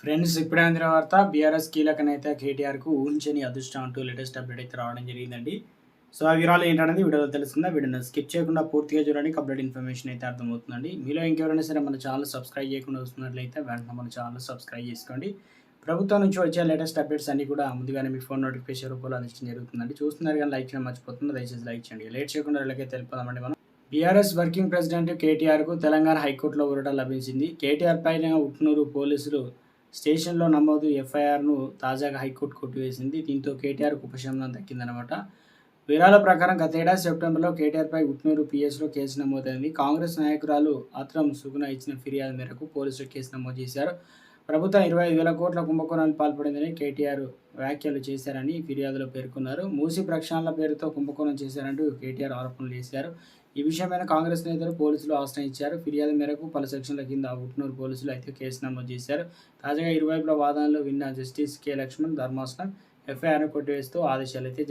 Friends ఇప్పుడే అందిన వార్త బీఆర్ఎస్ కీలక నేత కేటీఆర్‌కు ఊహించని అదృష్టం అంటూ లేటెస్ట్ అప్డేట్ అయితే రావడం జరిగిందండి. సో, ఆ వివరాలు ఏంటనేది వీడియోలో తెలుస్తుందా? వీడియోని స్కిప్ చేయకుండా పూర్తిగా చూడండి. కంప్లీట్ ఇన్ఫర్మేషన్ అయితే అర్థమవుతుందండి. మీలో ఇంకెవరైనా సరే మన ఛానల్ సబ్స్క్రైబ్ చేయకుండా వస్తున్నట్లయితే వెంటనే మన ఛానల్ సబ్స్క్రైబ్ చేసుకోండి. ప్రభుత్వం నుంచి వచ్చే లేటెస్ట్ అప్డేట్స్ అన్నీ కూడా ముందుగానే మీ ఫోన్ నోటిఫికేషన్ రూపంలో అందించడం జరుగుతుందండి. చూస్తున్నారు కానీ లైక్ చేయడం మర్చిపోతున్నారు. దయచేసి లైక్ చేయండి. లేట్ చేయకుండా వీళ్ళకైతే వెళ్ళిపోదామండి మనం. బీఆర్ఎస్ వర్కింగ్ ప్రెసిడెంట్ కేటీఆర్‌కు తెలంగాణ హైకోర్టులో ఊరట లభించింది. కేటీఆర్ పైన ఉట్నూరు పోలీసులు స్టేషన్‌లో నమోదు ఎఫ్ఐఆర్‌ను తాజాగా హైకోర్టు కొట్టివేసింది. దీంతో కేటీఆర్‌కు ఉపశమనం దక్కిందనమాట. వివరాల ప్రకారం గతేడాది సెప్టెంబర్‌లో కేటీఆర్‌పై ఉట్నూరు పీఎస్‌లో కేసు నమోదైంది. కాంగ్రెస్ నాయకురాలు ఆత్రం సుగుణ ఇచ్చిన ఫిర్యాదు మేరకు పోలీసులు కేసు నమోదు చేశారు. ప్రభుత్వం 25,000 కోట్ల కుంభకోణానికి పాల్పడిందని కేటీఆర్ వ్యాఖ్యలు చేశారని ఫిర్యాదులో పేర్కొన్నారు. మూసీ ప్రక్షాళన పేరుతో కుంభకోణం చేశారంటూ కేటీఆర్ ఆరోపణలు చేశారు. ఈ విషయమైన కాంగ్రెస్ నేతలు పోలీసులు ఆశ్రయించారు. ఫిర్యాదు మేరకు పలు సెక్షన్ల కింద ఉట్నూరు పోలీసులు అయితే కేసు నమోదు చేశారు. తాజాగా ఇరువైపుల వాదనలు విన్న జస్టిస్ కె. లక్ష్మణ్ ధర్మాసనం ఎఫ్ఐఆర్‌ను కొట్టివేస్తూ ఆదేశాలైతే